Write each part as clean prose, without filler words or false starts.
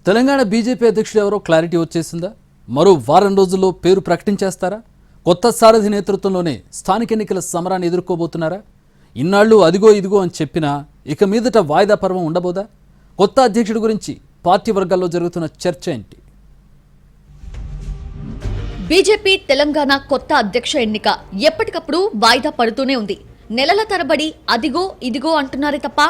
Telangana BJP అధ్యక్షుడు ఎవరో clarity వచ్చేసిందా? మరో వారం రోజుల్లో పేరు ప్రకటించేస్తారా? కొత్త సారథి నేతృత్వంలోనే స్థానిక ఎన్నికల సమరాన్ని ఎదుర్కోబోతున్నారా? ఇన్నాళ్ళు అదిగో ఇదిగో అని చెప్పినా ఇక మీదట వాయిదా పర్వం ఉండబోదా? కొత్త అధ్యక్షుడి గురించి పార్టీ వర్గాల్లో జరుగుతున్న చర్చ ఏంటి? బీజేపీ తెలంగాణ కొత్త అధ్యక్ష ఎన్నిక ఎప్పటికప్పుడు వాయిదా పడుతూనే ఉంది. నెలల తరబడి అదిగో ఇదిగో అంటున్నారే తప్ప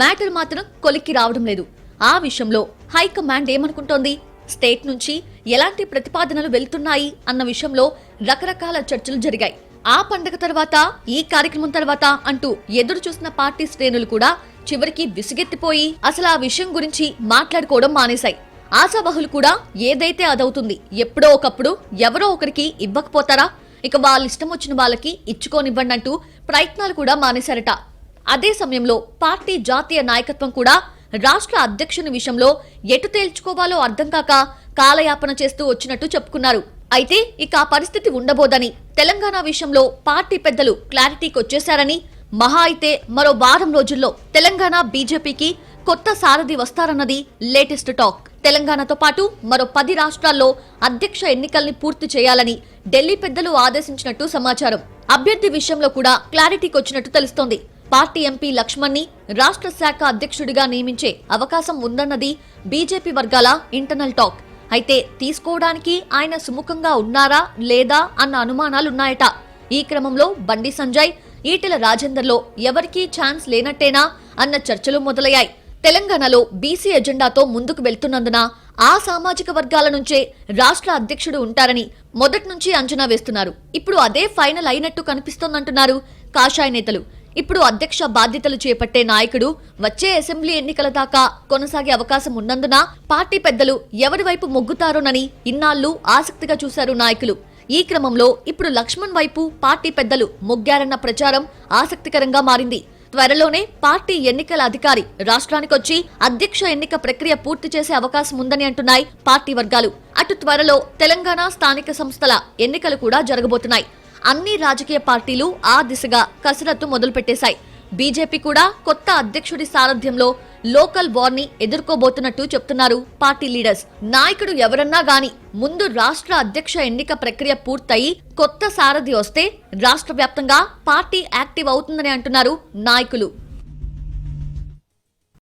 మ్యాటర్ మాత్రం కొలిక్కి రావడం లేదు. ఆ విషయంలో హైకమాండ్ ఏమనుకుంటోంది? స్టేట్ నుంచి ఎలాంటి ప్రతిపాదనలు వెళ్తున్నాయి అన్న విషయంలో రకరకాల చర్చలు జరిగాయి. ఆ పండగ తర్వాత, ఈ కార్యక్రమం తర్వాత అంటూ ఎదురు చూసిన పార్టీ శ్రేణులు కూడా చివరికి విసిగెత్తిపోయి అసలు ఆ విషయం గురించి మాట్లాడుకోవడం మానేశాయి. ఆశావహులు కూడా ఏదైతే అదవుతుంది, ఎప్పుడో ఒకప్పుడు ఎవరో ఒకరికి ఇవ్వకపోతారా, ఇక వాళ్ళ ఇష్టం వచ్చిన వాళ్ళకి ఇచ్చుకోనివ్వండి అంటూ ప్రయత్నాలు కూడా మానేశారట. అదే సమయంలో పార్టీ జాతీయ నాయకత్వం కూడా రాష్ట్ర అధ్యక్షుని విషయంలో ఎటు తేల్చుకోవాలో అర్థం కాక కాలయాపన చేస్తూ వచ్చినట్టు చెప్పుకున్నారు. అయితే ఇక ఆ పరిస్థితి ఉండబోదని, తెలంగాణ విషయంలో పార్టీ పెద్దలు క్లారిటీకి వచ్చేశారని, మహా అయితే మరో వారం రోజుల్లో తెలంగాణ బీజేపీకి కొత్త సారథి వస్తారన్నది లేటెస్ట్ టాక్. తెలంగాణతో పాటు మరో 10 రాష్ట్రాల్లో అధ్యక్ష ఎన్నికల్ని పూర్తి చేయాలని ఢిల్లీ పెద్దలు ఆదేశించినట్టు సమాచారం. అభ్యర్థి విషయంలో కూడా క్లారిటీకి వచ్చినట్టు తెలుస్తోంది. పార్టీ ఎంపీ లక్ష్మణ్ని రాష్ట్ర శాఖ అధ్యక్షుడిగా నియమించే అవకాశం ఉందన్నది బీజేపీ వర్గాల ఇంటర్నల్ టాక్. అయితే తీసుకోవడానికి ఆయన సుముఖంగా ఉన్నారా లేదా అన్న అనుమానాలున్నాయట. ఈ క్రమంలో బండి సంజయ్, ఈటెల రాజేందర్లో ఎవరికీ ఛాన్స్ లేనట్టేనా అన్న చర్చలు మొదలయ్యాయి. తెలంగాణలో బీసీ ఎజెండాతో ముందుకు వెళ్తున్నందున ఆ సామాజిక వర్గాల నుంచే రాష్ట్ర అధ్యక్షుడు ఉంటారని మొదటి నుంచి అంచనా వేస్తున్నారు. ఇప్పుడు అదే ఫైనల్ అయినట్టు కనిపిస్తోందంటున్నారు కాషాయ నేతలు. ఇప్పుడు అధ్యక్ష బాధ్యతలు చేపట్టే నాయకుడు వచ్చే అసెంబ్లీ ఎన్నికల దాకా కొనసాగే అవకాశం ఉన్నందున పార్టీ పెద్దలు ఎవరి వైపు మొగ్గుతారోనని ఇన్నాళ్లు ఆసక్తిగా చూశారు నాయకులు. ఈ క్రమంలో ఇప్పుడు లక్ష్మణ్ వైపు పార్టీ పెద్దలు మొగ్గారన్న ప్రచారం ఆసక్తికరంగా మారింది. త్వరలోనే పార్టీ ఎన్నికల అధికారి రాష్ట్రానికొచ్చి అధ్యక్ష ఎన్నిక ప్రక్రియ పూర్తి చేసే అవకాశం ఉందని అంటున్నాయి పార్టీ వర్గాలు. అటు త్వరలో తెలంగాణ స్థానిక సంస్థల ఎన్నికలు కూడా జరగబోతున్నాయి. అన్ని రాజకీయ పార్టీలు ఆ దిశగా కసరత్తు మొదలుపెట్టేశాయి. బీజేపీ కూడా కొత్త అధ్యక్షుడి సారథ్యంలో లోకల్ వార్ ని ఎదుర్కోబోతున్నట్టు చెప్తున్నారు పార్టీ లీడర్స్. నాయకుడు ఎవరన్నా గాని ముందు రాష్ట్ర అధ్యక్ష ఎన్నిక ప్రక్రియ పూర్తయి కొత్త సారథి వస్తే రాష్ట్ర వ్యాప్తంగా పార్టీ యాక్టివ్ అవుతుందని అంటున్నారు నాయకులు.